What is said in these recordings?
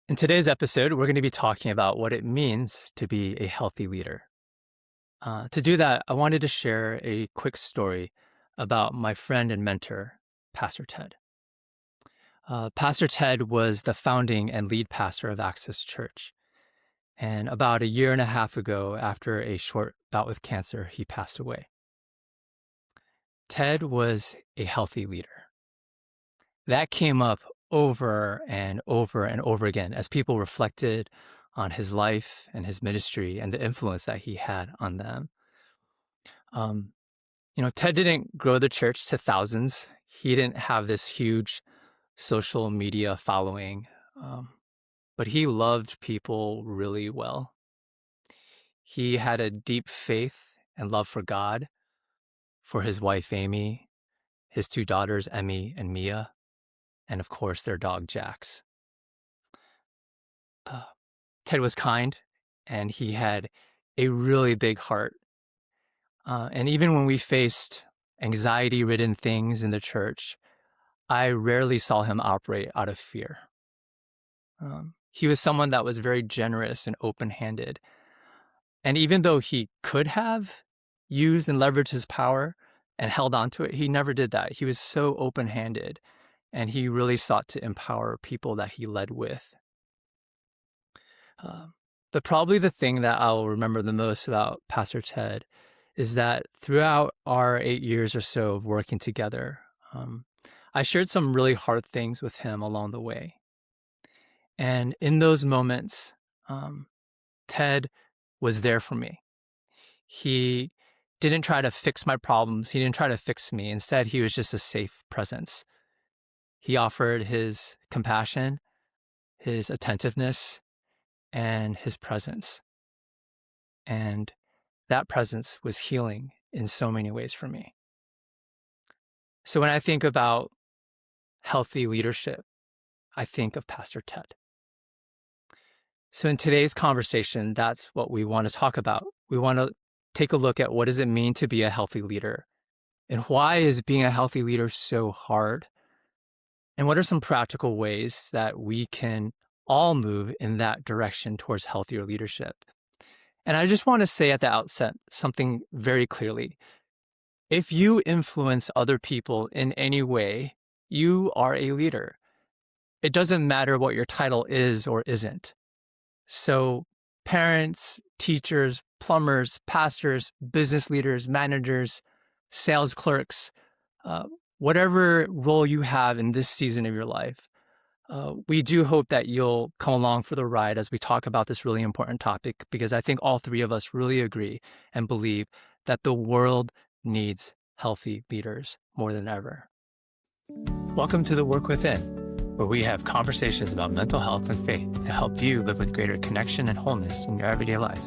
In today's episode, we're going to be talking about what it means to be a healthy leader. To do that, I wanted to share a quick story about my friend and mentor, Pastor Ted. Pastor Ted was the founding and lead pastor of Access Church. And about a year and a half ago, after a short bout with cancer, he passed away. Ted was a healthy leader. That came up over and over and over again as people reflected on his life and his ministry and the influence that he had on them. Ted didn't grow the church to thousands. He didn't have this huge social media following, but he loved people really well. He had a deep faith and love for God, for his wife, Amy, his two daughters, Emmy and Mia, and of course, their dog, Jax. Ted was kind, and he had a really big heart. And even when we faced anxiety-ridden things in the church, I rarely saw him operate out of fear. He was someone that was very generous and open-handed. And even though he could have used and leveraged his power and held on to it, he never did that. He was so open-handed, and he really sought to empower people that he led with. But probably the thing that I'll remember the most about Pastor Ted is that throughout our 8 years or so of working together, I shared some really hard things with him along the way. And in those moments, Ted was there for me. He didn't try to fix my problems. He didn't try to fix me. Instead, he was just a safe presence. He offered his compassion, his attentiveness, and his presence. And that presence was healing in so many ways for me. So when I think about healthy leadership, I think of Pastor Ted. So in today's conversation, that's what we want to talk about. We want to take a look at what does it mean to be a healthy leader? And why is being a healthy leader so hard? And what are some practical ways that we can all move in that direction towards healthier leadership? And I just want to say at the outset something very clearly. If you influence other people in any way, you are a leader. It doesn't matter what your title is or isn't. So parents, teachers, plumbers, pastors, business leaders, managers, sales clerks, whatever role you have in this season of your life, we do hope that you'll come along for the ride as we talk about this really important topic, because I think all three of us really agree and believe that the world needs healthy leaders more than ever. Welcome to The Work Within, where we have conversations about mental health and faith to help you live with greater connection and wholeness in your everyday life.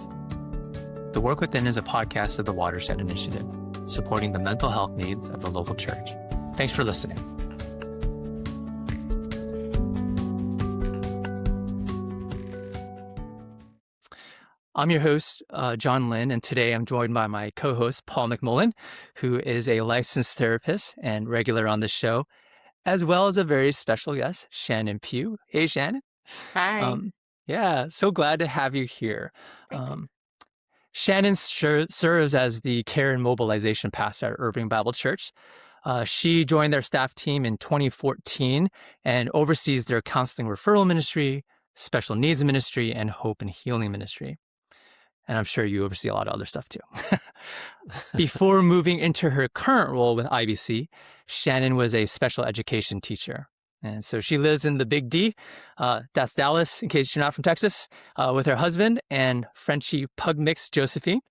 The Work Within is a podcast of the Watershed Initiative, supporting the mental health needs of the local church. Thanks for listening. I'm your host, John Lin, and today I'm joined by my co-host, Paul McMullen, who is a licensed therapist and regular on the show, as well as a very special guest, Shannon Pugh. Hey, Shannon. Hi. So glad to have you here. Shannon serves as the Care and Mobilization Pastor at Irving Bible Church. She joined their staff team in 2014 and oversees their counseling referral ministry, special needs ministry, and hope and healing ministry. And I'm sure you oversee a lot of other stuff too. Before moving into her current role with IBC, Shannon was a special education teacher. And so she lives in the Big D, that's Dallas, in case you're not from Texas, with her husband and Frenchie pug mix Josephine.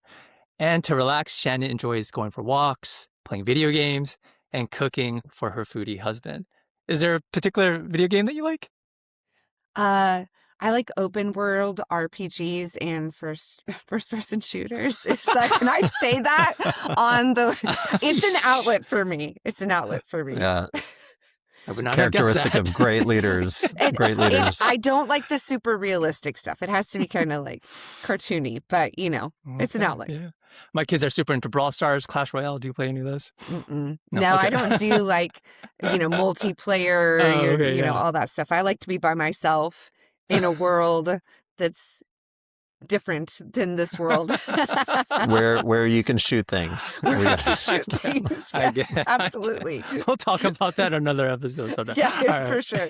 And to relax, Shannon enjoys going for walks, playing video games, and cooking for her foodie husband. Is there a particular video game that you like? I like open world RPGs and first person shooters. Can I say that on the? It's an outlet for me. Yeah. I would It's a not have guessed characteristic that. of great leaders. I don't like the super realistic stuff. It has to be kind of like cartoony, but it's an outlet. Yeah. My kids are super into Brawl Stars, Clash Royale. Do you play any of those? No, Okay. I don't do like multiplayer, all that stuff. I like to be by myself in a world that's different than this world. where you can shoot things. Where you can shoot things. Yes, absolutely. We'll talk about that in another episode sometime. Yeah, for sure.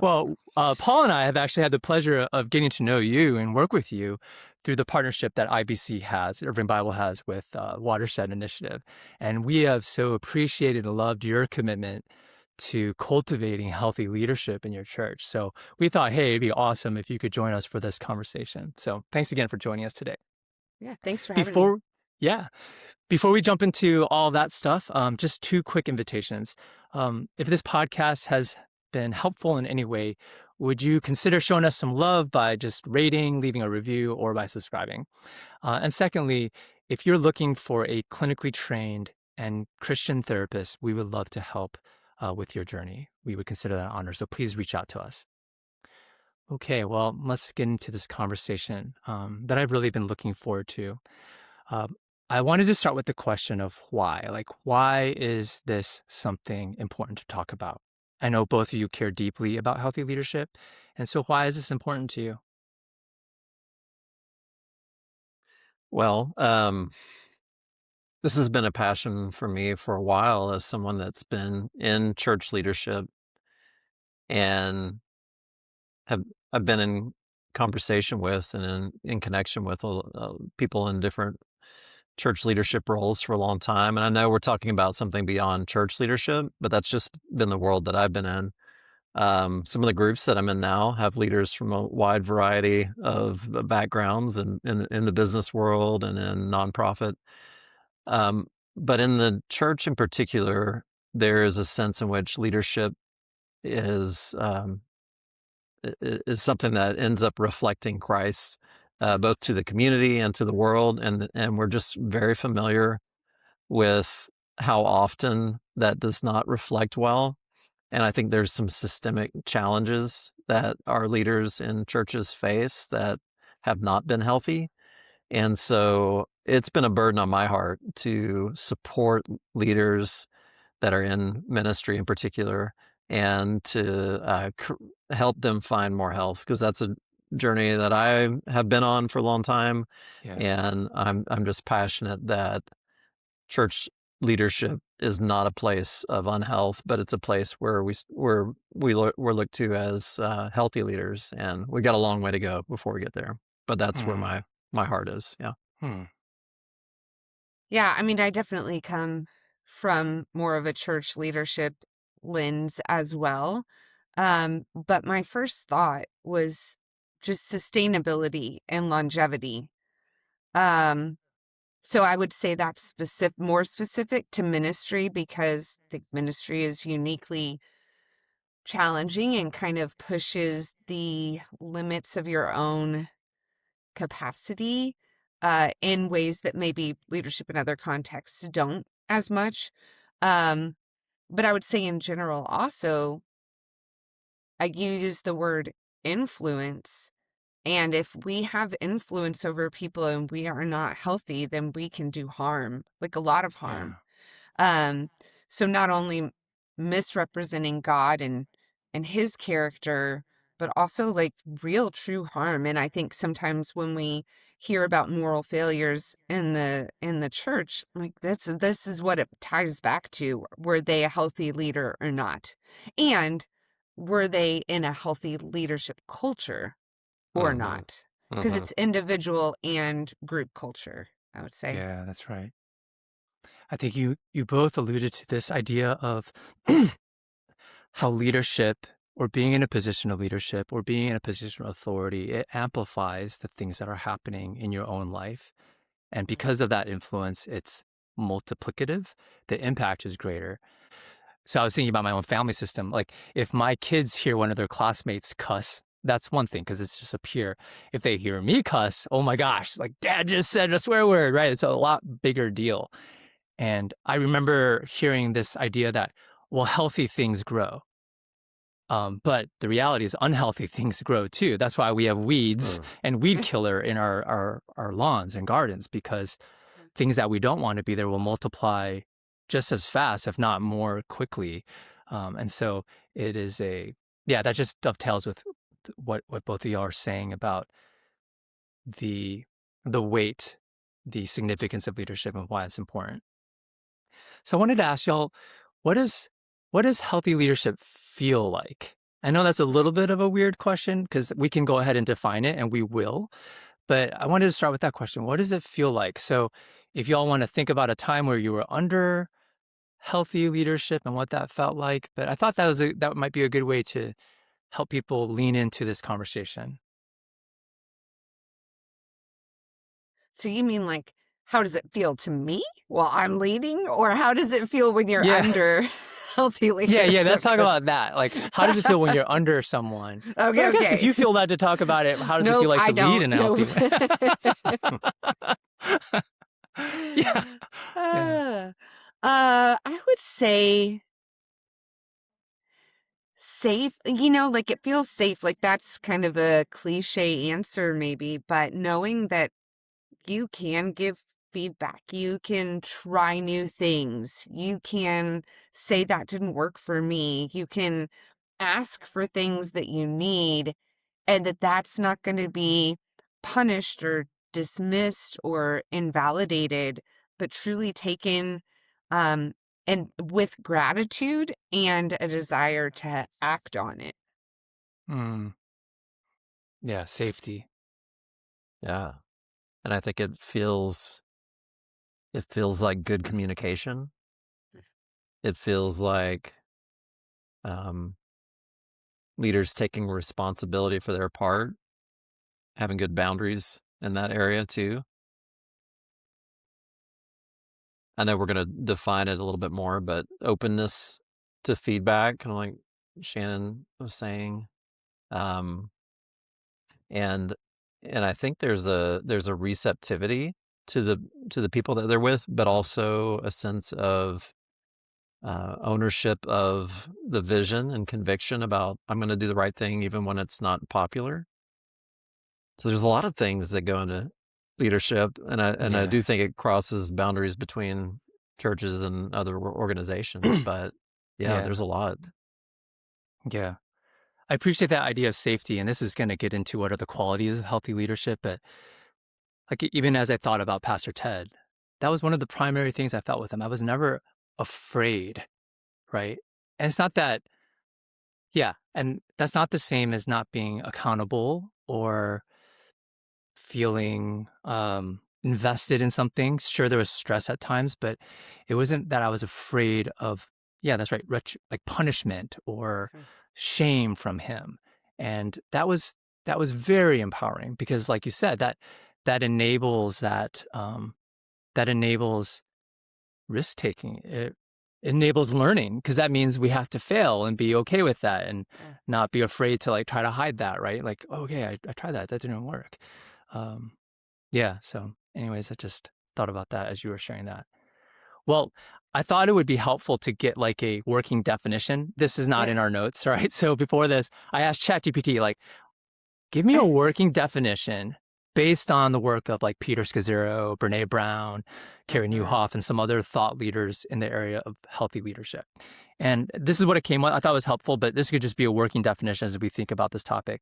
Well, Paul and I have actually had the pleasure of getting to know you and work with you through the partnership that IBC has, Irving Bible has, with Watershed Initiative. And we have so appreciated and loved your commitment to cultivating healthy leadership in your church. So we thought, hey, it'd be awesome if you could join us for this conversation. So thanks again for joining us today. Yeah, thanks for having me. Before we jump into all that stuff, just two quick invitations. If this podcast has been helpful in any way, would you consider showing us some love by just rating, leaving a review, or by subscribing? And secondly, if you're looking for a clinically trained and Christian therapist, we would love to help with your journey. We would consider that an honor. So please reach out to us. Okay, well, let's get into this conversation that I've really been looking forward to. I wanted to start with the question of why. Like, why is this something important to talk about? I know both of you care deeply about healthy leadership. And so why is this important to you? Well, this has been a passion for me for a while as someone that's been in church leadership, and I've been in conversation with and in connection with people in different church leadership roles for a long time. And I know we're talking about something beyond church leadership, but that's just been the world that I've been in. Some of the groups that I'm in now have leaders from a wide variety of backgrounds and in the business world and in nonprofit. But in the church in particular, there is a sense in which leadership is something that ends up reflecting Christ, both to the community and to the world. And we're just very familiar with how often that does not reflect well. And I think there's some systemic challenges that our leaders in churches face that have not been healthy. And so it's been a burden on my heart to support leaders that are in ministry in particular, and to help them find more health, because that's a journey that I have been on for a long time. Yeah. And I'm just passionate that church leadership is not a place of unhealth, but it's a place where we're looked to as healthy leaders, and we got a long way to go before we get there. But that's where my heart is. Yeah. Yeah, I mean, I definitely come from more of a church leadership lens as well. But my first thought was just sustainability and longevity. So I would say that's more specific to ministry, because I think ministry is uniquely challenging and kind of pushes the limits of your own capacity in ways that maybe leadership in other contexts don't as much. But I would say in general also, I use the word influence. And if we have influence over people and we are not healthy, then we can do harm, like a lot of harm. So not only misrepresenting God and his character, but also like real true harm. And I think sometimes when we hear about moral failures in the church, like this is what it ties back to. Were they a healthy leader or not? And were they in a healthy leadership culture or not? Because it's individual and group culture, I would say. Yeah, that's right. I think you both alluded to this idea of how leadership, or being in a position of leadership, or being in a position of authority, it amplifies the things that are happening in your own life. And because of that influence, it's multiplicative. The impact is greater. So I was thinking about my own family system. Like, if my kids hear one of their classmates cuss, that's one thing, because it's just a peer. If they hear me cuss, oh my gosh, like dad just said a swear word, right? It's a lot bigger deal. And I remember hearing this idea that, well, healthy things grow. But the reality is unhealthy things grow too. That's why we have weeds and weed killer in our lawns and gardens, because things that we don't want to be there will multiply just as fast, if not more quickly. And so it is that just dovetails with what both of y'all are saying about the weight, the significance of leadership and why it's important. So I wanted to ask y'all, what does healthy leadership feel like? I know that's a little bit of a weird question because we can go ahead and define it, and we will. But I wanted to start with that question. What does it feel like? So if y'all want to think about a time where you were under healthy leadership and what that felt like, but I thought that might be a good way to help people lean into this conversation. So you mean like, how does it feel to me while I'm leading? Or how does it feel when you're Yeah. under healthy leadership? Yeah, let's talk about that. Like, how does it feel when you're under someone? Okay, Well, I guess if okay. you feel led to talk about it, how does it Nope, feel like I to lead don't. in a healthy way? Yeah. Yeah. I would say safe, like it feels safe. Like that's kind of a cliche answer maybe, but knowing that you can give feedback, you can try new things, you can say that didn't work for me, you can ask for things that you need, and that's not going to be punished or dismissed or invalidated, but truly taken um, and with gratitude and a desire to act on it. Mm, yeah, safety. Yeah. And I think it feels like good communication. It feels like um, leaders taking responsibility for their part, having good boundaries in that area too. I know we're going to define it a little bit more, but openness to feedback, kind of like Shannon was saying. Um, and I think there's a receptivity to the people that they're with, but also a sense of ownership of the vision and conviction about I'm going to do the right thing even when it's not popular. So there's a lot of things that go into leadership, and I Yeah. do think it crosses boundaries between churches and other organizations. But yeah, Yeah. there's a lot. Yeah. I appreciate that idea of safety, and this is going to get into what are the qualities of healthy leadership. But like even as I thought about Pastor Ted, that was one of the primary things I felt with him. I was never afraid, right? And it's not that, yeah, and that's not the same as not being accountable or feeling invested in something. Sure, there was stress at times, but it wasn't that I was afraid of, yeah, that's right, like punishment or Okay. shame from him. And that was very empowering because, like you said, that enables that enables risk taking. It enables learning because that means we have to fail and be okay with that and Yeah. not be afraid to like try to hide that, right? Like, okay, I tried that didn't work. Um, yeah. So, anyways, I just thought about that as you were sharing that. Well, I thought it would be helpful to get like a working definition. This is not Yeah. in our notes, right? So before this, I asked ChatGPT, like, give me a working definition based on the work of like Peter Scazzaro, Brene Brown, Carey Nieuwhof, and some other thought leaders in the area of healthy leadership. And this is what it came with. I thought it was helpful, but this could just be a working definition as we think about this topic.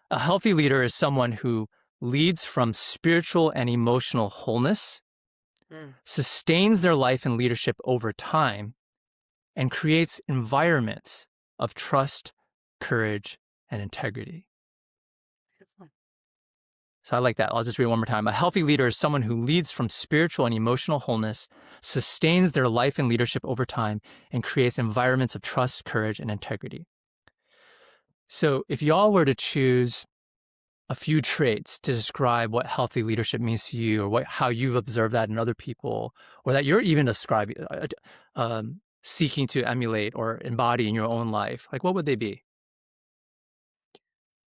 A healthy leader is someone who leads from spiritual and emotional wholeness, sustains their life and leadership over time, and creates environments of trust, courage, and integrity. So I like that. I'll just read it one more time. A healthy leader is someone who leads from spiritual and emotional wholeness, sustains their life and leadership over time, and creates environments of trust, courage, and integrity. So if y'all were to choose a few traits to describe what healthy leadership means to you, or how you've observed that in other people, or that you're even seeking to emulate or embody in your own life, like what would they be?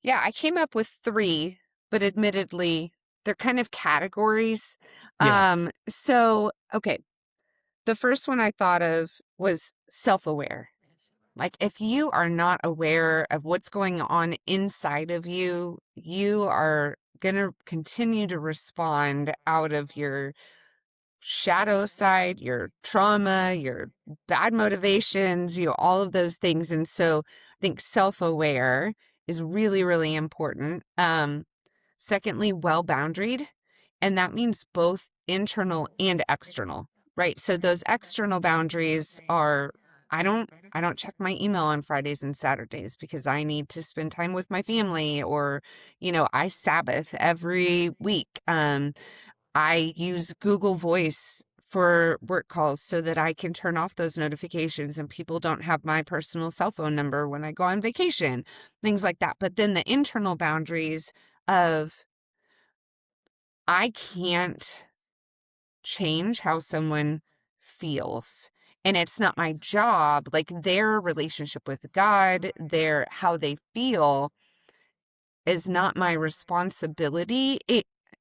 Yeah, I came up with 3, but admittedly, they're kind of categories. Yeah. Okay, the first one I thought of was self-aware. Like, if you are not aware of what's going on inside of you, you are gonna continue to respond out of your shadow side, your trauma, your bad motivations, all of those things. And so I think self-aware is really, really important. Secondly, well-boundaried, and that means both internal and external, right? So those external boundaries are, I don't check my email on Fridays and Saturdays because I need to spend time with my family, or, I Sabbath every week. I use Google Voice for work calls so that I can turn off those notifications and people don't have my personal cell phone number when I go on vacation, things like that. But then the internal boundaries of, I can't change how someone feels. And it's not my job, like their relationship with God, how they feel is not my responsibility.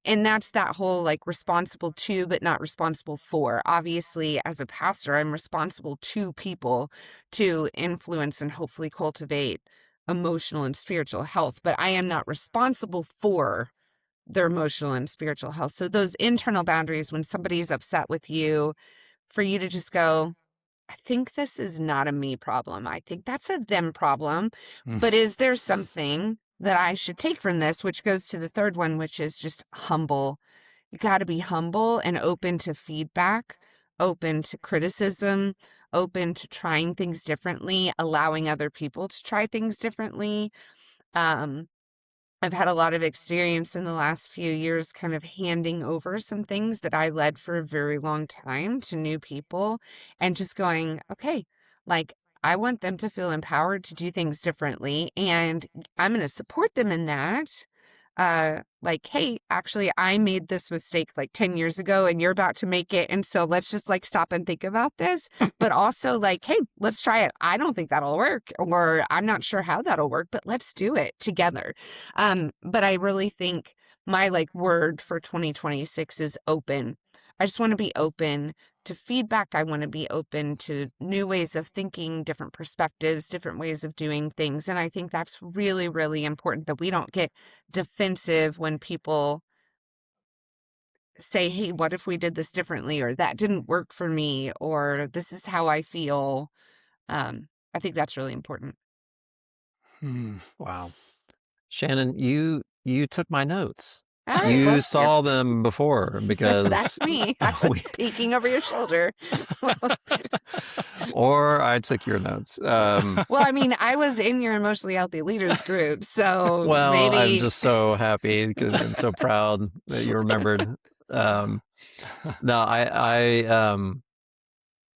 And that's that whole like responsible to, but not responsible for. Obviously, as a pastor, I'm responsible to people to influence and hopefully cultivate emotional and spiritual health, but I am not responsible for their emotional and spiritual health. So those internal boundaries, when somebody is upset with you, for you to just go, I think this is not a me problem. I think that's a them problem. Mm. But is there something that I should take from this? Which goes to the third one, which is just humble. You got to be humble and open to feedback, open to criticism, open to trying things differently, allowing other people to try things differently. I've had a lot of experience in the last few years kind of handing over some things that I led for a very long time to new people and just going, okay, like I want them to feel empowered to do things differently, and I'm going to support them in that. Like, hey, actually, I made this mistake like 10 years ago and you're about to make it. And so let's just like stop and think about this. But also like, hey, let's try it. I don't think that'll work, or I'm not sure how that'll work, but let's do it together. But I really think my like word for 2026 is open. I just want to be open to feedback. I want to be open to new ways of thinking, different perspectives, different ways of doing things. And I think that's really, really important, that we don't get defensive when people say, hey, what if we did this differently? Or that didn't work for me, or this is how I feel. I think that's really important. Wow. Shannon, you took my notes. Oh, You well, saw them before because that's me. I was we, speaking over your shoulder. or I took your notes. Well, I mean, I was in your emotionally healthy leaders group, so Well, I'm maybe. just so happy and so proud that you remembered. No,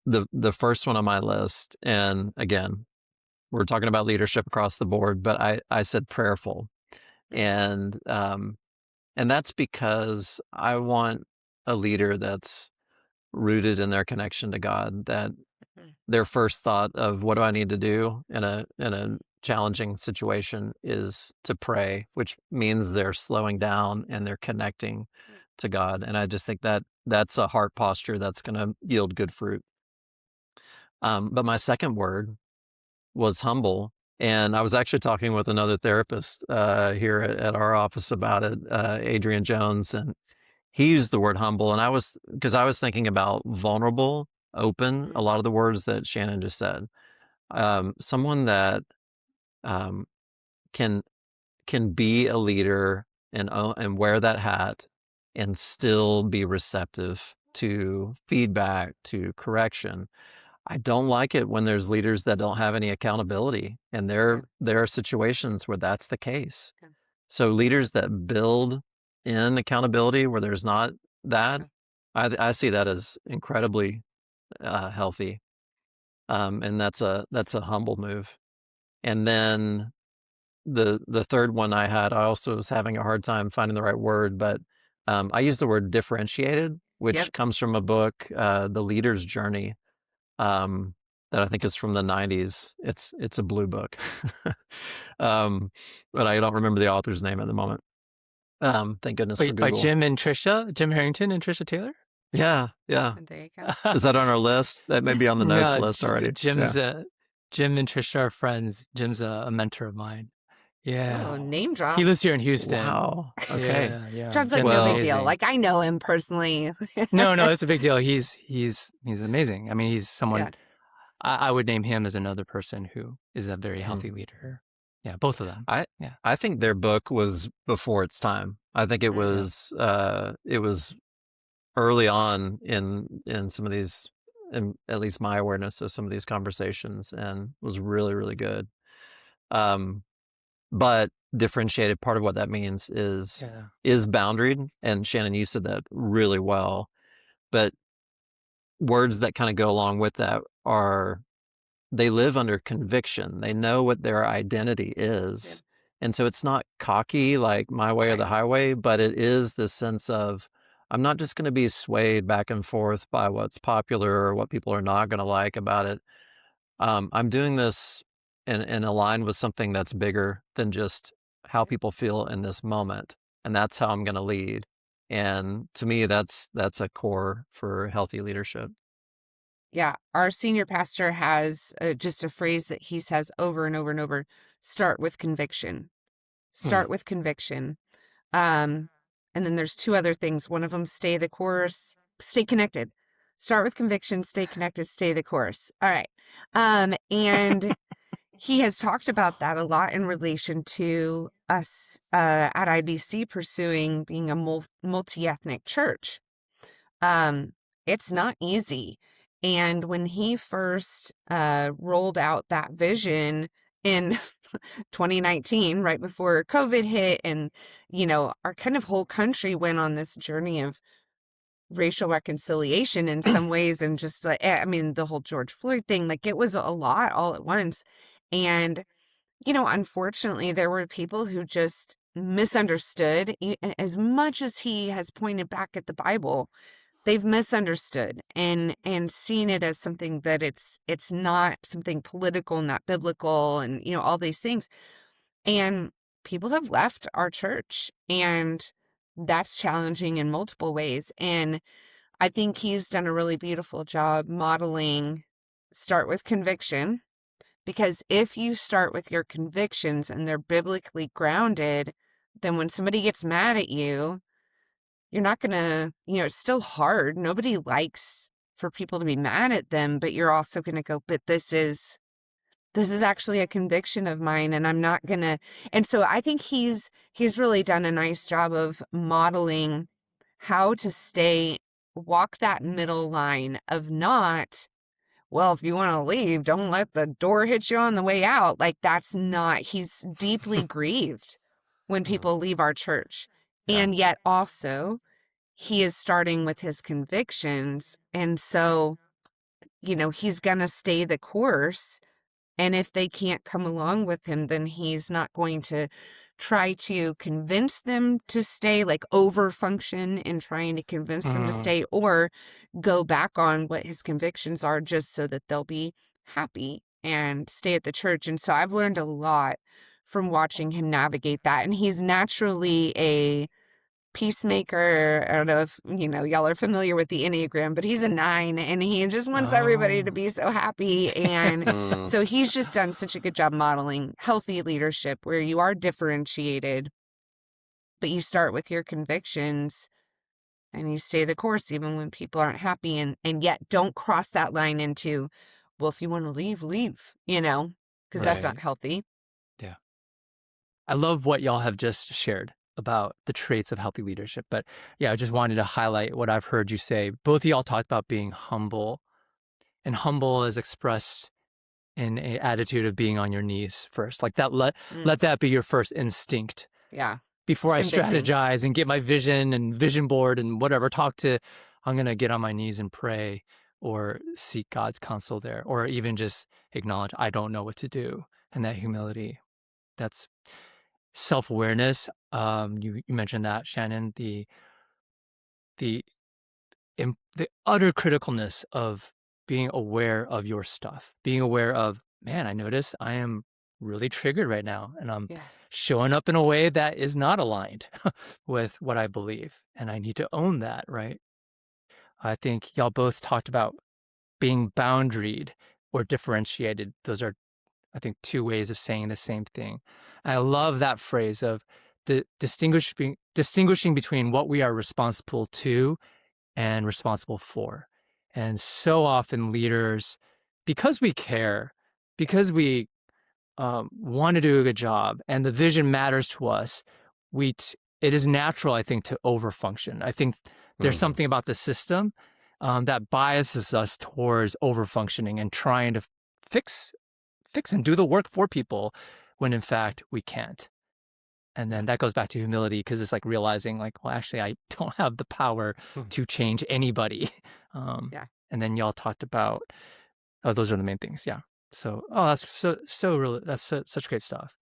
the first one on my list, and again, we're talking about leadership across the board, but I said prayerful, and that's because I want a leader that's rooted in their connection to God, that their first thought of what do I need to do in a challenging situation is to pray, which means they're slowing down and they're connecting to God. And I just think that that's a heart posture that's going to yield good fruit. But my second word was humble. And I was actually talking with another therapist here at our office about it, Adrian Jones, and he used the word humble. And because I was thinking about vulnerable, open, a lot of the words that Shannon just said. Someone that can be a leader and wear that hat and still be receptive to feedback, to correction. I don't like it when there's leaders that don't have any accountability, and there are situations where that's the case. Yeah. So leaders that build in accountability where there's not that, I see that as incredibly healthy, and that's a humble move. And then the third one I also was having a hard time finding the right word, but I use the word differentiated, which Yep. comes from a book, The Leader's Journey, that I think is from the 90s. It's a blue book, but I don't remember the author's name at the moment. Thank goodness for Wait, by Google. Jim Harrington and Trisha Taylor? Yeah. And there you go. Is that on our list? That may be on the notes No, list already. Jim and Trisha are friends. Jim's a mentor of mine. Yeah. Oh, name drop. He lives here in Houston. Wow. Okay. Yeah. John's like, Jim's no big deal. amazing. Like, I know him personally. No, it's a big deal. He's amazing. I mean, he's someone, Yeah. I would name him as another person who is a very healthy leader. Yeah, both of them. I Yeah. I think their book was before its time. I think it was early on in some of these, in at least my awareness of some of these conversations, and was really, really good. Um, but differentiated, part of what that means Yeah. is boundaried, and Shannon, you said that really well. But words that kind of go along with that are, they live under conviction. They know what their identity Good. is. And so it's not cocky like my way or the Right. highway, but it is this sense of, I'm not just going to be swayed back and forth by what's popular or what people are not going to like about it. I'm doing this in align with something that's bigger than just how people feel in this moment. And that's how I'm going to lead. And to me, that's a core for healthy leadership. Yeah, our senior pastor has just a phrase that he says over and over and over: start with conviction. Hmm. Start with conviction. Um, and then there's two other things. One of them, stay the course, stay connected. Start with conviction, stay connected, stay the course. All right. And he has talked about that a lot in relation to us at IBC pursuing being a multi-ethnic church. Um, it's not easy. And when he first rolled out that vision in 2019, right before COVID hit, and, our kind of whole country went on this journey of racial reconciliation in some ways, and just like, I mean, the whole George Floyd thing, like it was a lot all at once. And, unfortunately, there were people who just misunderstood. As much as he has pointed back at the Bible, they've misunderstood and seen it as something that it's not something political, not biblical, and all these things. And people have left our church, and that's challenging in multiple ways. And I think he's done a really beautiful job modeling start with conviction, because if you start with your convictions and they're biblically grounded, then when somebody gets mad at you, you're not gonna, it's still hard. Nobody likes for people to be mad at them, but you're also gonna go, but this is actually a conviction of mine, and I'm not gonna. And so I think he's really done a nice job of modeling how to walk that middle line of not, well, if you want to leave, don't let the door hit you on the way out. Like, that's not, he's deeply grieved when Mhm. people leave our church. Yeah. And yet also, he is starting with his convictions. And so, he's going to stay the course. And if they can't come along with him, then he's not going to try to convince them to stay, like over function in trying to convince them to Mhm. stay, or go back on what his convictions are just so that they'll be happy and stay at the church. And so I've learned a lot from watching him navigate that. And he's naturally a peacemaker. I don't know if, y'all are familiar with the Enneagram, but he's a 9, and he just wants everybody to Oh. be so happy. And Mm, so he's just done such a good job modeling healthy leadership where you are differentiated, but you start with your convictions and you stay the course even when people aren't happy, and yet don't cross that line into, well, if you want to leave, leave, because that's Right. not healthy. Yeah. I love what y'all have just shared about the traits of healthy leadership. But yeah, I just wanted to highlight what I've heard you say. Both of y'all talked about being humble, and humble is expressed in an attitude of being on your knees first. Like that, Mm, let that be your first instinct yeah, it's before I convicting. strategize and get my vision and vision board and whatever. I'm going to get on my knees and pray or seek God's counsel there, or even just acknowledge I don't know what to do. And that humility, that's self-awareness. You mentioned that, Shannon, the the utter criticalness of being aware of your stuff, being aware of, man, I notice I am really triggered right now, and I'm Yeah. showing up in a way that is not aligned with what I believe, and I need to own that, right? I think y'all both talked about being boundaried or differentiated. Those are, I think, two ways of saying the same thing. I love that phrase of the distinguishing between what we are responsible to and responsible for. And so often leaders, because we care, because we want to do a good job and the vision matters to us, it is natural, I think, to overfunction. I think there's something about the system that biases us towards overfunctioning and trying to fix and do the work for people when in fact we can't. And then that goes back to humility, because it's like realizing like, well, actually, I don't have the power to change anybody. Yeah. And then y'all talked about, those are the main things. Yeah. So, that's so really, that's such great stuff.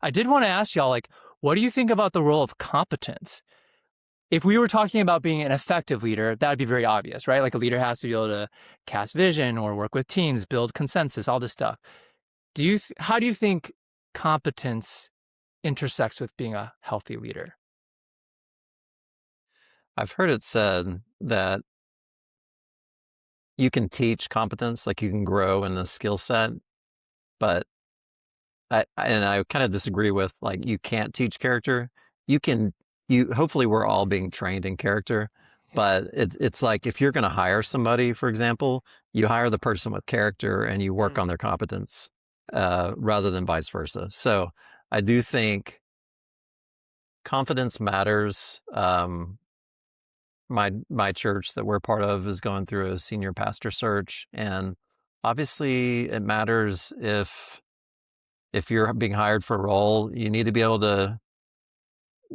I did want to ask y'all, like, what do you think about the role of competence? If we were talking about being an effective leader, that would be very obvious, right? Like a leader has to be able to cast vision or work with teams, build consensus, all this stuff. How do you think competence intersects with being a healthy leader? I've heard it said that you can teach competence, like you can grow in the skill set, but I kind of disagree with like you can't teach character. Hopefully we're all being trained in character, but it's like if you're going to hire somebody, for example, you hire the person with character and you work on their competence rather than vice versa. So I do think confidence matters. My church that we're part of is going through a senior pastor search, and obviously it matters if you're being hired for a role, you need to be able to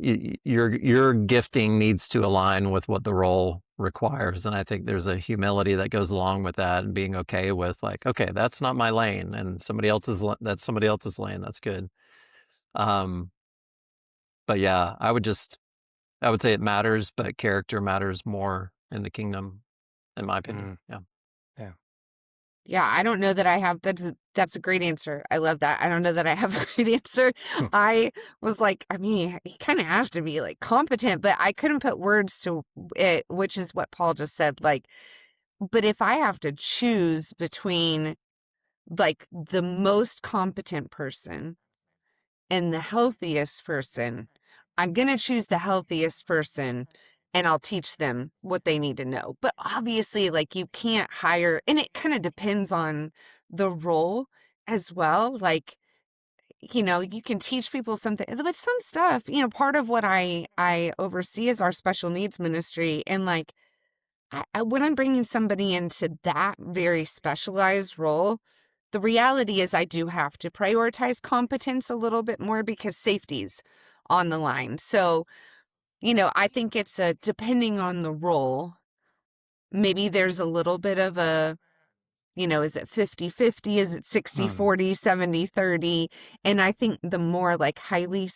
your gifting needs to align with what the role requires. And I think there's a humility that goes along with that, and being okay with like, okay, that's not my lane, and that's somebody else's lane. That's good. But yeah, I would say it matters, but character matters more in the kingdom, in my opinion. Yeah. Yeah. Yeah, I don't know that I have that's a great answer. I love that. I don't know that I have a great answer. I was like, I mean, he kind of has to be like competent, but I couldn't put words to it, which is what Paul just said. Like, but if I have to choose between like the most competent person and the healthiest person, I'm going to choose the healthiest person and I'll teach them what they need to know. But obviously, like you can't hire, and it kind of depends on the role as well. Like, you can teach people something, but some stuff, part of what I oversee is our special needs ministry. And like, when I'm bringing somebody into that very specialized role, the reality is I do have to prioritize competence a little bit more because safety's on the line. So, I think it's depending on the role, maybe there's a little bit of is it 50-50? Is it 60-40, 70-30? And I think the more like highly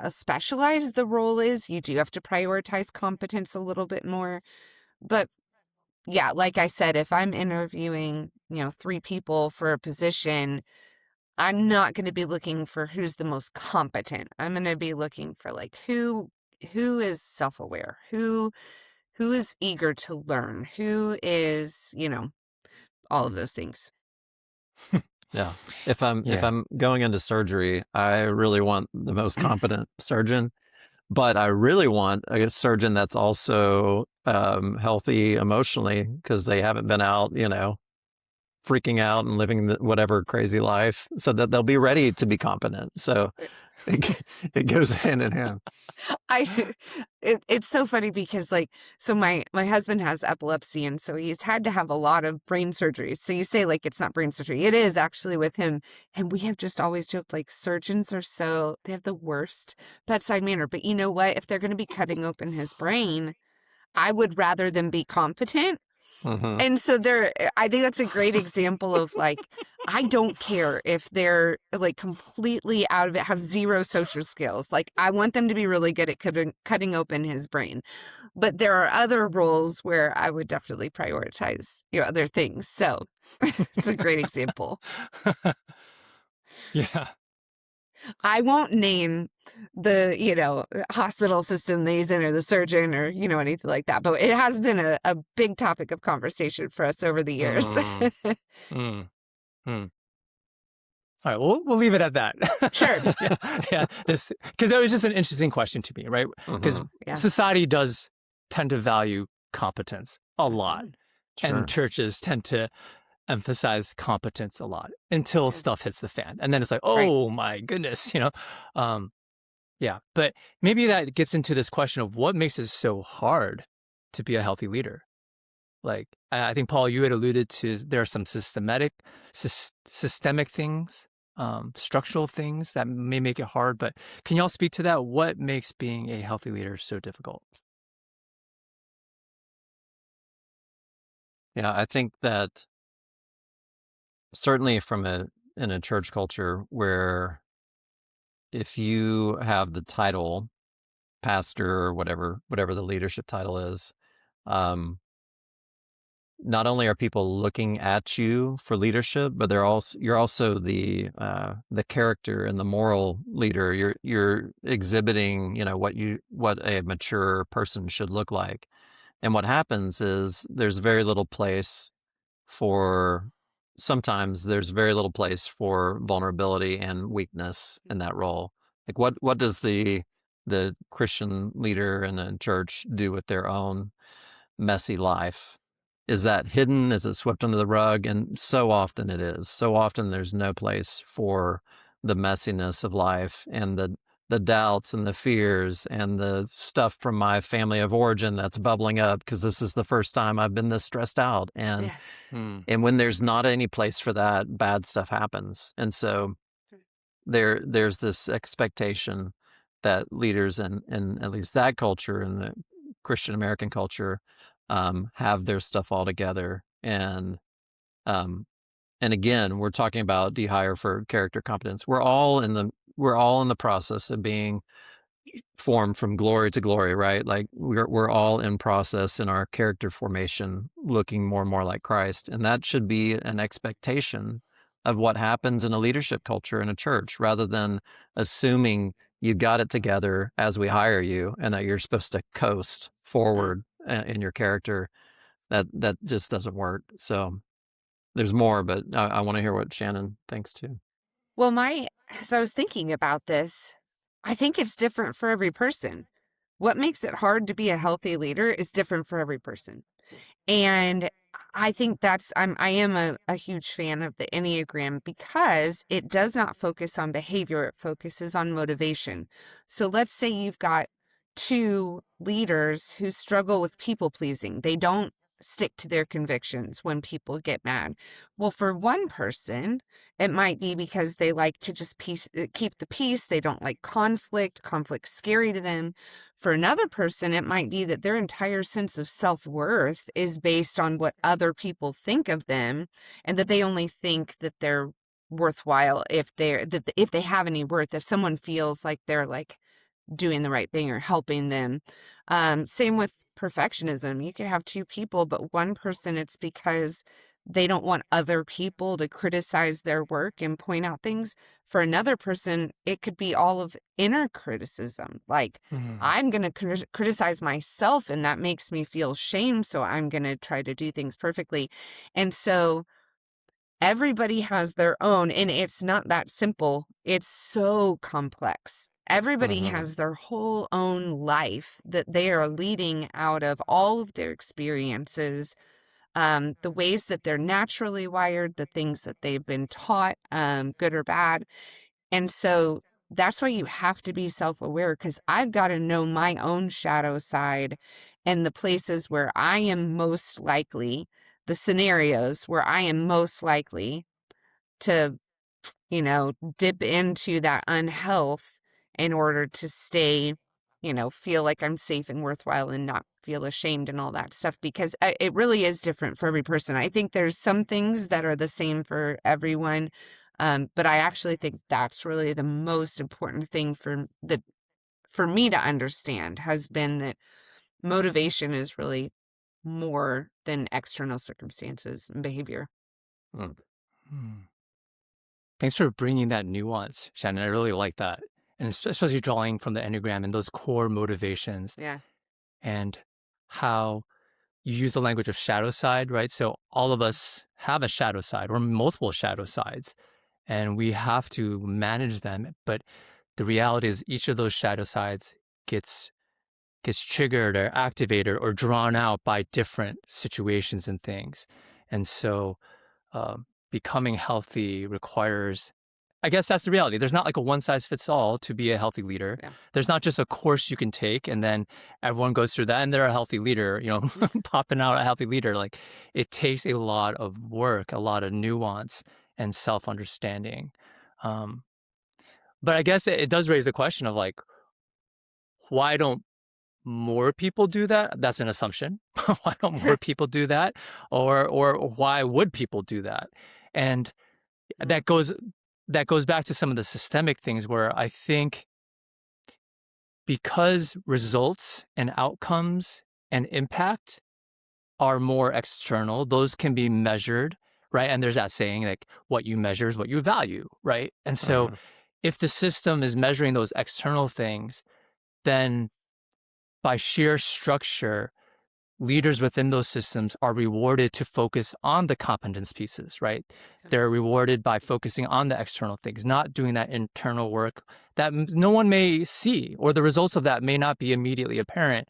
specialized the role is, you do have to prioritize competence a little bit more. But yeah, like I said, if I'm interviewing, 3 people for a position, I'm not going to be looking for who's the most competent. I'm going to be looking for like who is self-aware, who is eager to learn, who is, all of those things. Yeah. If I'm going into surgery, I really want the most competent surgeon, but I really want a surgeon that's also healthy emotionally, because they haven't been out, freaking out and living whatever crazy life, so that they'll be ready to be competent. So it goes hand in hand. It's so funny because so my husband has epilepsy, and so he's had to have a lot of brain surgeries. So you say like it's not brain surgery, it is actually with him. And we have just always joked like surgeons they have the worst bedside manner. But you know what? If they're going to be cutting open his brain, I would rather them be competent. Mm-hmm. And so I think that's a great example of like, I don't care if they're like completely out of it, have zero social skills. Like I want them to be really good at cutting open his brain. But there are other roles where I would definitely prioritize other things. So it's a great example. Yeah. I won't name the, hospital system that he's in or the surgeon or, anything like that. But it has been a big topic of conversation for us over the years. All right, we'll leave it at that. Sure. Yeah. Because that was just an interesting question to me, right? Because society does tend to value competence a lot. Sure. And churches tend to emphasize competence a lot until Yeah. stuff hits the fan. And then it's like, Right. oh my goodness, Um, yeah. But maybe that gets into this question of what makes it so hard to be a healthy leader. Like, I think, Paul, you had alluded to there are some systemic things, structural things that may make it hard. But can y'all speak to that? What makes being a healthy leader so difficult? Yeah, I think that certainly in a church culture where if you have the title pastor or whatever the leadership title is, um, not only are people looking at you for leadership, but you're also the character and the moral leader. You're exhibiting, what a mature person should look like. And what happens is for sometimes there's very little place for vulnerability and weakness in that role. Like what does the Christian leader in a church do with their own messy life? Is that hidden? Is it swept under the rug? And so often it is. So often there's no place for the messiness of life and the doubts and the fears and the stuff from my family of origin that's bubbling up because this is the first time I've been this stressed out. And Yeah. Hmm. and when there's not any place for that, bad stuff happens. And so there's this expectation that leaders in at least that culture, in the Christian American culture, have their stuff all together. Um, and again, we're talking about, do you hire for character competence? We're all in the process of being formed from glory to glory, right? Like we're all in process in our character formation, looking more and more like Christ. And that should be an expectation of what happens in a leadership culture in a church, rather than assuming you got it together as we hire you and that you're supposed to coast forward in your character. That just doesn't work. So there's more, but I want to hear what Shannon thinks too. Well, as I was thinking about this, I think it's different for every person. What makes it hard to be a healthy leader is different for every person. And I think I am a huge fan of the Enneagram because it does not focus on behavior, it focuses on motivation. So let's say you've got two leaders who struggle with people pleasing. They don't stick to their convictions when people get mad. Well, for one person, it might be because they like to just keep the peace. They don't like conflict. Conflict's scary to them. For another person, it might be that their entire sense of self-worth is based on what other people think of them, and that they only think that they're worthwhile if if they have any worth, if someone feels like they're like doing the right thing or helping them. Same with perfectionism. You could have two people, but one person, it's because they don't want other people to criticize their work and point out things. For another person, it could be all of inner criticism. Like, Hmm. I'm going to criticize myself, and that makes me feel shame. So I'm going to try to do things perfectly. And so everybody has their own, and it's not that simple. It's so complex. Everybody Hmm. has their whole own life that they are leading out of all of their experiences, the ways that they're naturally wired, the things that they've been taught, good or bad. And so that's why you have to be self-aware, because I've got to know my own shadow side and the places where I am most likely, the scenarios where I am most likely to, dip into that unhealth in order to stay, feel like I'm safe and worthwhile and not feel ashamed and all that stuff, because it really is different for every person. I think there's some things that are the same for everyone. But I actually think that's really the most important thing for me to understand, has been that motivation is really more than external circumstances and behavior. Mm. Hmm. Thanks for bringing that nuance, Shannon. I really like that. And especially drawing from the Enneagram and those core motivations Yeah. and how you use the language of shadow side, right? So all of us have a shadow side or multiple shadow sides, and we have to manage them. But the reality is each of those shadow sides gets triggered or activated or drawn out by different situations and things. And so becoming healthy requires, I guess that's the reality. There's not like a one size fits all to be a healthy leader. Yeah. There's not just a course you can take and then everyone goes through that and they're a healthy leader, popping out a healthy leader. Like, it takes a lot of work, a lot of nuance and self-understanding. But I guess it does raise the question of like, why don't more people do that? That's an assumption. Why don't more people do that? Or why would people do that? And that goes back to some of the systemic things where I think because results and outcomes and impact are more external, those can be measured, right? And there's that saying, like, what you measure is what you value, right? And so if the system is measuring those external things, then by sheer structure, leaders within those systems are rewarded to focus on the competence pieces, right? They're rewarded by focusing on the external things, not doing that internal work that no one may see, or the results of that may not be immediately apparent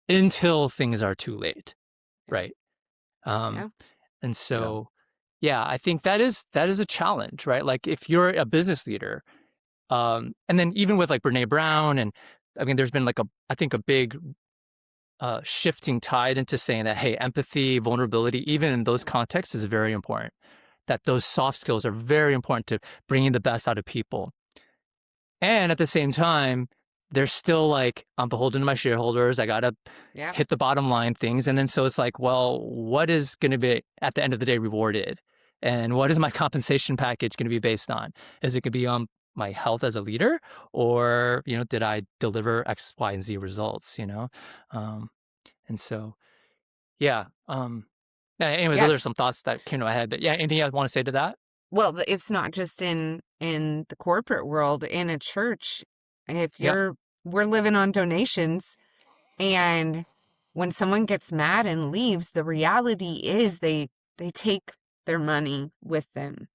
until things are too late, right? Yeah. And so, yeah, I think that is a challenge, right? Like, if you're a business leader, and then even with like Brene Brown, and I mean, there's been like I think a big shifting tide into saying that, hey, empathy, vulnerability, even in those contexts is very important, that those soft skills are very important to bringing the best out of people. And at the same time, they're still like, I'm beholden to my shareholders. I got to hit the bottom line things. And then so it's like, well, what is going to be at the end of the day rewarded? And what is my compensation package going to be based on? Is it going to be on my health as a leader, or, did I deliver X, Y, and Z results, And so, yeah. Anyways, Yeah. those are some thoughts that came to my head. But yeah, anything you want to say to that? Well, it's not just in the corporate world. In a church, if we're living on donations, and when someone gets mad and leaves, the reality is they take their money with them.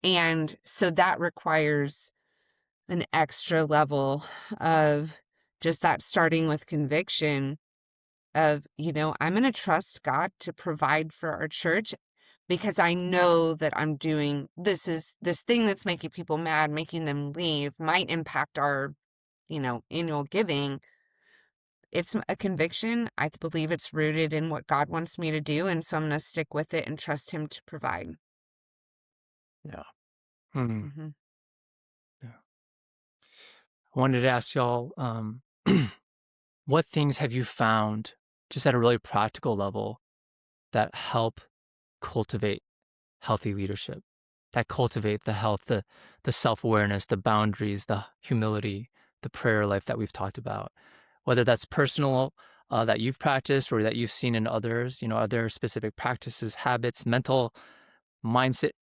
And so that requires an extra level of just that, starting with conviction of, I'm going to trust God to provide for our church, because I know that I'm doing this thing that's making people mad, making them leave, might impact our, annual giving. It's a conviction. I believe it's rooted in what God wants me to do. And so I'm going to stick with it and trust him to provide. Yeah. Mm-hmm. Yeah. I wanted to ask y'all, what things have you found, just at a really practical level, that help cultivate healthy leadership, that cultivate the health, the self-awareness, the boundaries, the humility, the prayer life that we've talked about, whether that's personal, that you've practiced or that you've seen in others? Are there specific practices, habits, mental mindset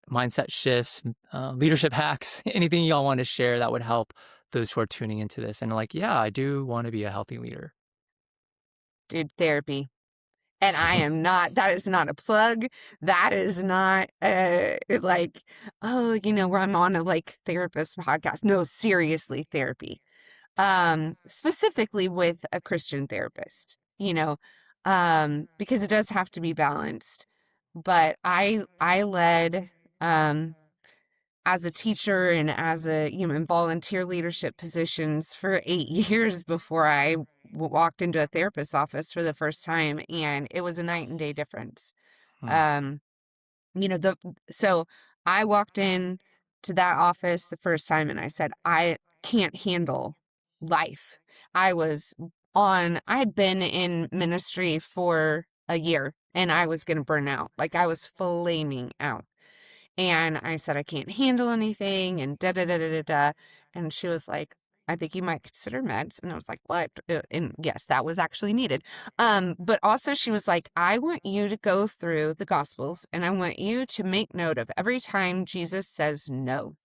shifts, leadership hacks, anything y'all want to share that would help those who are tuning into this and like, yeah, I do want to be a healthy leader? Dude, therapy. And I am not, that is not a plug. That is not like, where I'm on a like therapist podcast. No, seriously, therapy. Specifically with a Christian therapist, because it does have to be balanced. But I led, as a teacher and as in volunteer leadership positions for 8 years before I walked into a therapist's office for the first time, and it was a night and day difference. Um, so I walked in to that office the first time and I said, I can't handle life. I had been in ministry for a year and I was going to burn out. Like, I was flaming out. And I said, I can't handle anything, and da da da da da da. And she was like, I think you might consider meds. And I was like, what? And yes, that was actually needed. But also she was like, I want you to go through the Gospels and I want you to make note of every time Jesus says no.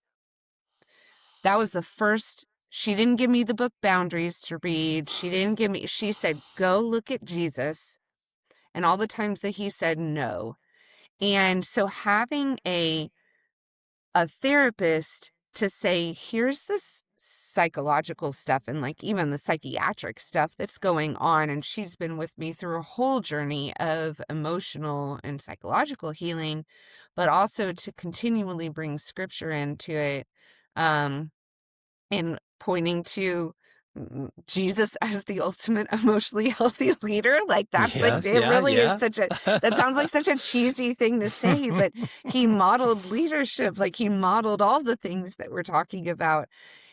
That was the first. She didn't give me the book Boundaries to read. She said, go look at Jesus and all the times that he said no. And so having a therapist to say, here's this psychological stuff and like even the psychiatric stuff that's going on. And she's been with me through a whole journey of emotional and psychological healing, but also to continually bring scripture into it. Um, and pointing to Jesus as the ultimate emotionally healthy leader. Like that's like, Yes, it yeah, really is yeah. such a, that sounds like such a cheesy thing to say, but he modeled leadership. Like he modeled all the things that we're talking about,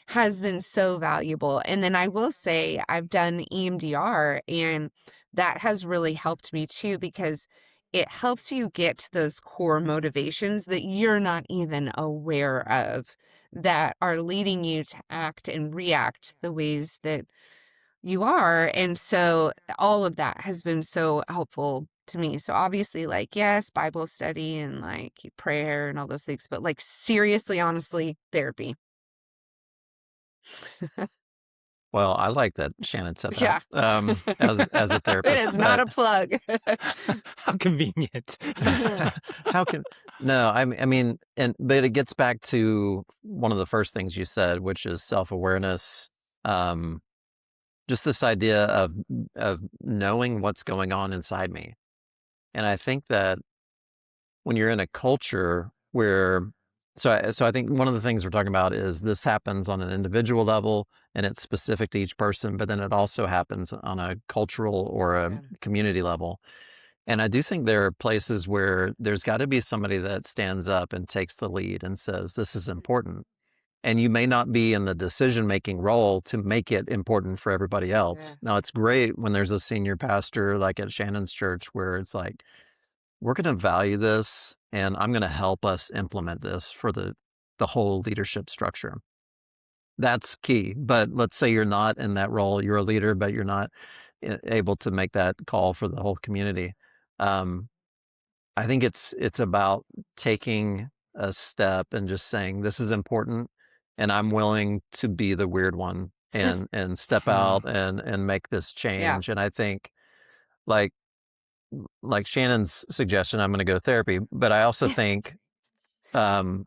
has been so valuable. And then I will say I've done EMDR, and that has really helped me too, because it helps you get to those core motivations that you're not even aware of, that are leading you to act and react the ways that you are. And so all of that has been so helpful to me. So obviously, like, yes, Bible study and like prayer and all those things, but like seriously, honestly, therapy. Well, I like that Shannon said that, Yeah. as a It therapist, is not but a plug. How convenient. how can no, I mean, but it gets back to one of the first things you said, which is self-awareness. Um, just this idea of knowing what's going on inside me. And I think that when you're in a culture where so I think one of the things we're talking about is this happens on an individual level and it's specific to each person, but then it also happens on a cultural or a Yeah. community level. And I do think there are places where there's got to be somebody that stands up and takes the lead and says, this is important. And you may not be in the decision-making role to make it important for everybody Yeah. else. Now, it's great when there's a senior pastor like at Shannon's church where it's like, we're going to value this and I'm going to help us implement this for the whole leadership structure. That's key. But let's say you're not in that role, you're a leader, but you're not able to make that call for the whole community. Um, I think it's about taking a step and just saying this is important, and I'm willing to be the weird one and step Hmm. out and make this Yeah. change. And I think like Shannon's suggestion, I'm going to go to therapy, but I also think um,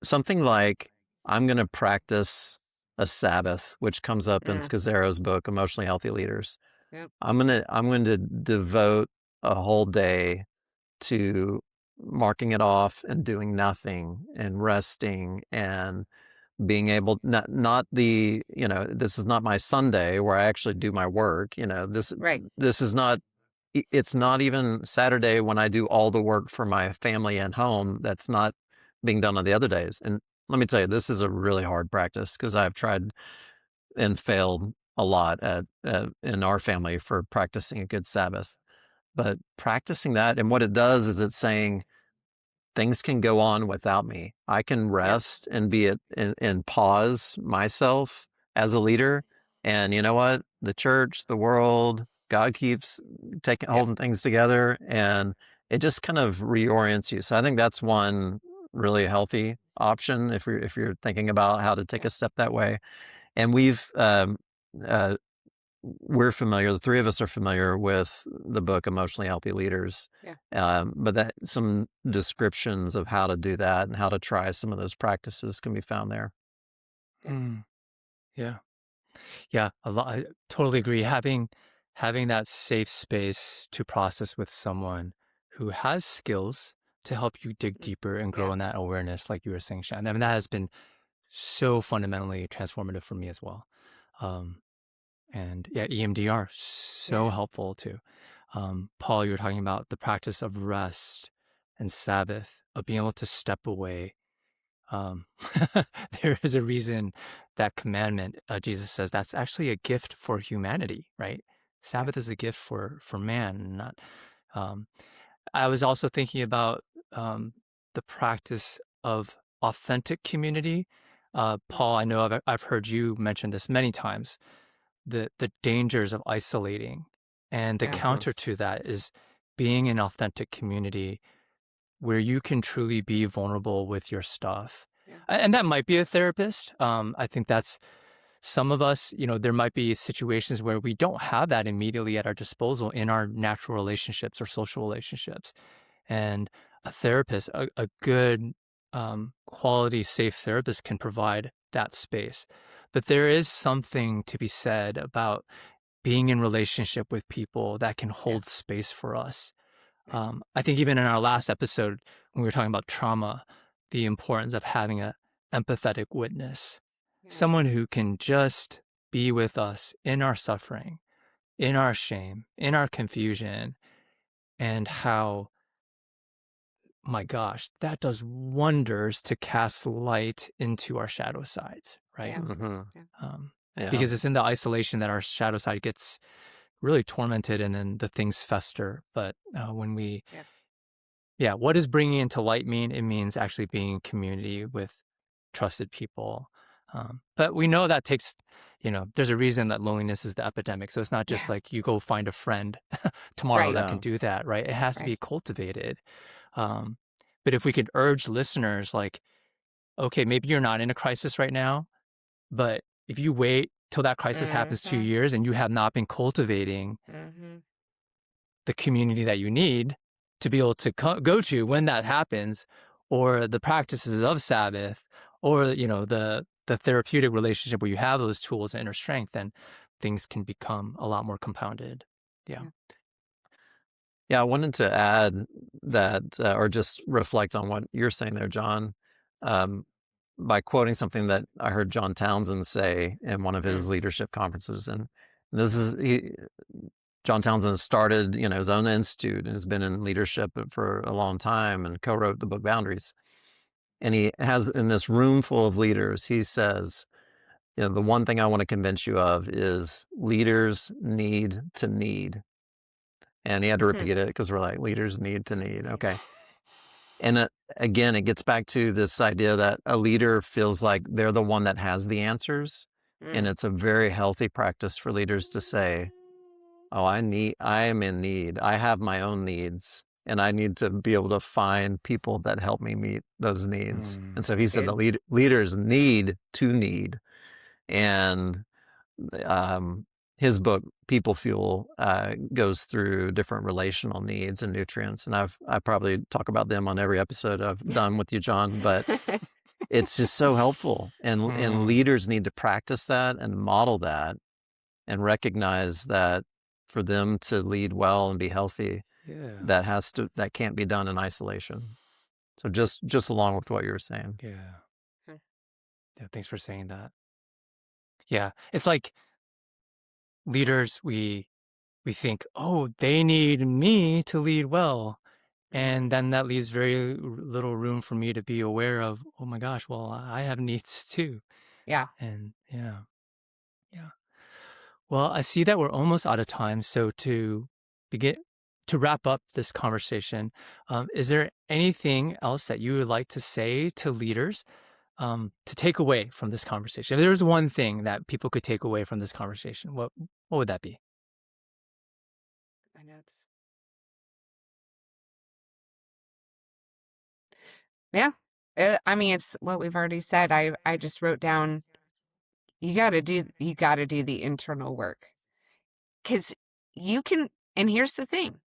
something like I'm going to practice a Sabbath, which comes up in Yeah. Scazzero's book, Emotionally Healthy Leaders. Yep. I'm going to devote a whole day to marking it off and doing nothing and resting and being able not the this is not my Sunday where I actually do my work. Right. This is not it's not even Saturday when I do all the work for my family and home that's not being done on the other days. And let me tell you, this is a really hard practice because I've tried and failed a lot at in our family for practicing a good Sabbath. But practicing that, and what it does is it's saying things can go on without me. I can Yep. rest and be it and pause myself as a leader. And you know what? The church, the world, God keeps Yep. holding things together, and it just kind of reorients you. So I think that's one really healthy option if you're thinking about how to take Yep. a step that way. And uh, we're familiar, the three of us are familiar with the book Emotionally Healthy Leaders. Yeah. But that some descriptions of how to do that and how to try some of those practices can be found there. Yep. Yeah. Yeah, a lot. I totally agree. Having that safe space to process with someone who has skills to help you dig deeper and grow Yeah. in that awareness, like you were saying, Shannon. I mean, that has been so fundamentally transformative for me as well. Um, and yeah, EMDR, so Yeah. helpful too. Paul, you were talking about the practice of rest and Sabbath, of being able to step away. Um, there is a reason that commandment, Jesus says, that's actually a gift for humanity, right? Yeah. Sabbath is a gift for man, not. Um, I was also thinking about the practice of authentic community. Paul, I know I've heard you mention this many times. The dangers of isolating, and the Yeah. counter to that is being in authentic community where you can truly be vulnerable with your stuff. Yeah. And that might be a therapist. I think that's some of us, there might be situations where we don't have that immediately at our disposal in our natural relationships or social relationships. And a therapist, a good, quality, safe therapist can provide that space. but there is something to be said about being in relationship with people that can Yeah. hold space for us. Right. I think even in our last episode, when we were talking about trauma, the importance of having a empathetic witness, Yeah. someone who can just be with us in our suffering, in our shame, in our confusion, and how, my gosh, that does wonders to cast light into our shadow sides, right? Yeah. Hmm. Yeah. Um, Yeah. because it's in the isolation that our shadow side gets really tormented and then the things fester. But when we, Yeah. yeah, what does bringing into light mean? It means actually being in community with trusted people. But we know that takes, there's a reason that loneliness is the epidemic. So it's not just Yeah. like you go find a friend tomorrow Right. that can Yeah. do that, right? It has to Right. be cultivated. Um, but if we could urge listeners, like, okay, maybe you're not in a crisis right now, but if you wait till that crisis happens 2 Mm-hmm. years and you have not been cultivating Mm-hmm. the community that you need to be able to go to when that happens, or the practices of Sabbath, or the therapeutic relationship where you have those tools and inner strength, then things can become a lot more compounded. Yeah. Yeah. Yeah, I wanted to add that, or just reflect on what you're saying there, John, um, by quoting something that I heard John Townsend say in one of his Mm. leadership conferences. And this is John Townsend started, his own institute and has been in leadership for a long time and co-wrote the book Boundaries. And he has in this room full of leaders, he says, the one thing I want to convince you of is leaders need to need. And he had to repeat it because we're like, leaders need to need. Okay. And again, it gets back to this idea that a leader feels like they're the one that has the answers. And Mm. it's a very healthy practice for leaders to say, oh, I am in need. I have my own needs. And I need to be able to find people that help me meet those needs. And so he That's said good. the leaders need to need. And um, his book People Fuel goes through different relational needs and nutrients, and I probably talk about them on every episode I've done with you, John. But it's just so helpful, and Mm, leaders need to practice that and model that, and recognize that for them to lead well and be healthy, yeah. that can't be done in isolation. So just along with what you were saying. Yeah. Mm. Yeah. Thanks for saying that. Yeah. It's like leaders, we think, oh, they need me to lead well. And Mm. then that leaves very little room for me to be aware of, oh my gosh, well, I have needs too. Yeah. And yeah, yeah. Well, I see that we're almost out of time. So begin to wrap up this conversation, is there anything else that you would like to say to leaders to take away from this conversation? If there was one thing that people could take away from this conversation, what would that be? My notes. Yeah. I mean, it's what we've already said. I just wrote down you got to do the internal work. Cuz you can, and here's the thing.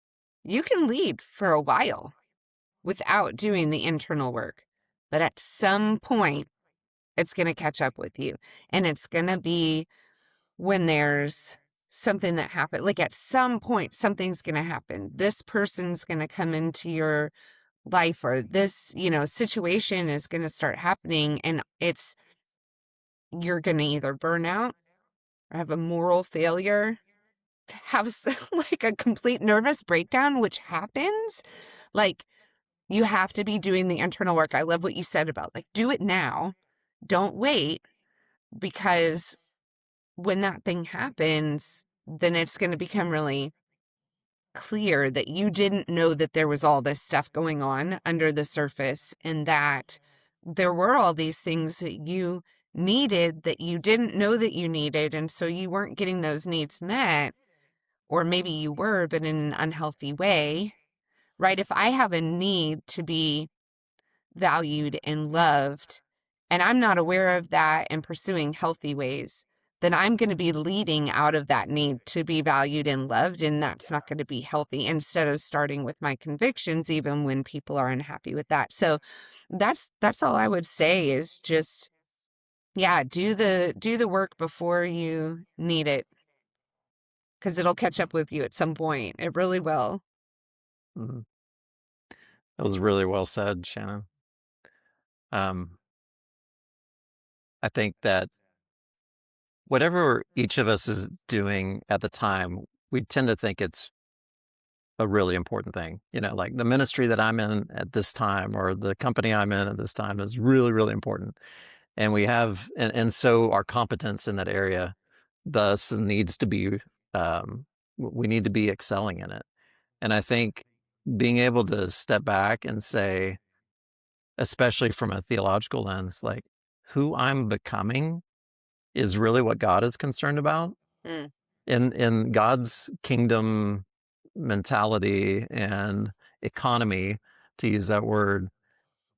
You can lead for a while without doing the internal work. But at some point it's going to catch up with you, and it's going to be when there's something that happened. Like at some point something's going to happen. This person's going to come into your life, or this, situation is going to start happening, and you're going to either burn out or have a moral failure, to have like a complete nervous breakdown, which happens. Like, you have to be doing the internal work. I love what you said about, like, do it now, don't wait, because when that thing happens, then it's going to become really clear that you didn't know that there was all this stuff going on under the surface, and that there were all these things that you needed that you didn't know that you needed. And so you weren't getting those needs met, or maybe you were, but in an unhealthy way, right? If I have a need to be valued and loved, and I'm not aware of that and pursuing healthy ways, then I'm going to be leading out of that need to be valued and loved, and that's not going to be healthy, instead of starting with my convictions even when people are unhappy with that. So that's all I would say, is just Yeah, do the work before you need it, because it'll catch up with you at some point. It really will. Mhm. That was really well said, Shannon. Um, I think that whatever each of us is doing at the time, we tend to think it's a really important thing. Like the ministry that I'm in at this time or the company I'm in at this time is really, really important. And and so our competence in that area thus needs to be, we need to be excelling in it. And I think being able to step back and say, especially from a theological lens, like who I'm becoming is really what God is concerned about. Mm, In God's kingdom mentality and economy, to use that word,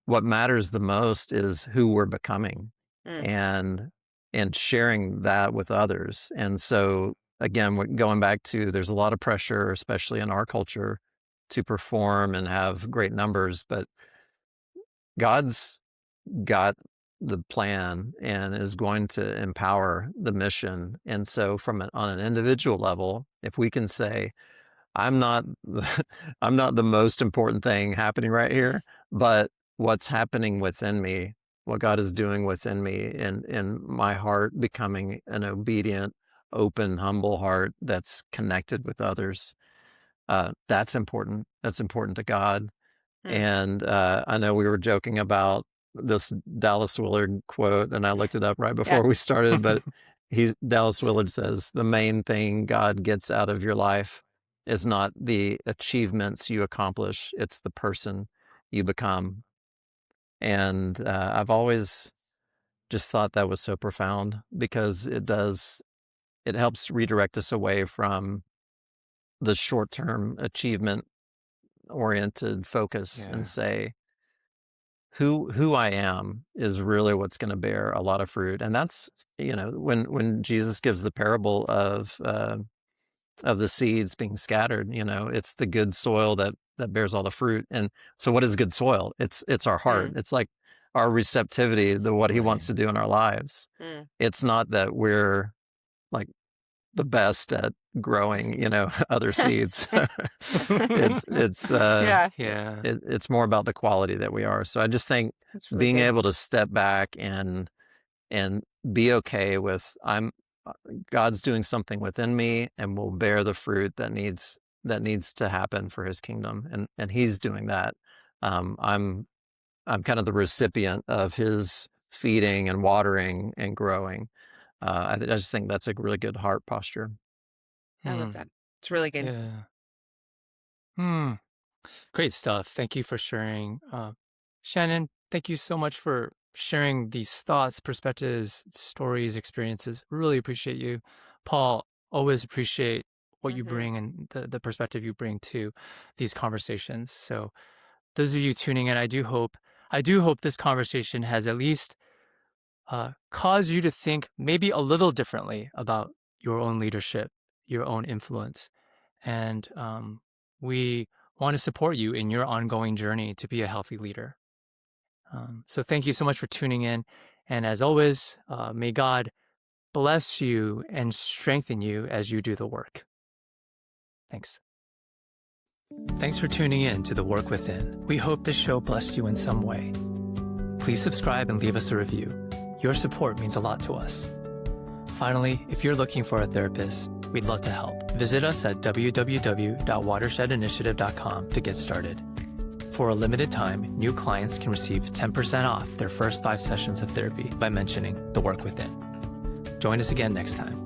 what matters the most is who we're becoming mm, and sharing that with others. And so again, going back to, there's a lot of pressure, especially in our culture, to perform and have great numbers, but God's got the plan and is going to empower the mission. And so on an individual level, if we can say, I'm not I'm not the most important thing happening right here, but what's happening within me, what God is doing within me in my heart, becoming an obedient, open, humble heart that's connected with others. That's important. That's important to God. mm. And I know we were joking about this Dallas Willard quote, and I looked it up right Yeah. before we started, but Dallas Willard says, the main thing God gets out of your life is not the achievements you accomplish, it's the person you become. And I've always just thought that was so profound because it helps redirect us away from the short-term achievement oriented focus and Yeah. say, who I am is really what's going to bear a lot of fruit. And that's, when Jesus gives the parable of the seeds being scattered, it's the good soil that bears all the fruit. And so what is good soil? It's our heart. Mm, It's like our receptivity to what he wants Right. to do in our lives. mm. It's not that we're like the best at growing, other seeds. it's Yeah, Yeah. it's more about the quality that we are. So I just think that's really being good. able to step back and be okay with, God's doing something within me and will bear the fruit that needs to happen for his kingdom, and he's doing that. I'm kind of the recipient of his feeding and watering and growing. I just think that's a really good heart posture. I love Hmm. that. It's really good. Yeah. Hmm. Great stuff. Thank you for sharing. Shannon, thank you so much for sharing these thoughts, perspectives, stories, experiences. Really appreciate you. Paul, always appreciate what you Hmm. bring and the perspective you bring to these conversations. So those of you tuning in, I do hope this conversation has at least caused you to think maybe a little differently about your own leadership, your own influence. And we want to support you in your ongoing journey to be a healthy leader. So thank you so much for tuning in. And as always, may God bless you and strengthen you as you do the work. Thanks. Thanks for tuning in to The Work Within. We hope this show blessed you in some way. Please subscribe and leave us a review. Your support means a lot to us. Finally, if you're looking for a therapist, we'd love to help. Visit us at www.watershedinitiative.com to get started. For a limited time, new clients can receive 10% off their first 5 sessions of therapy by mentioning The Work Within. Join us again next time.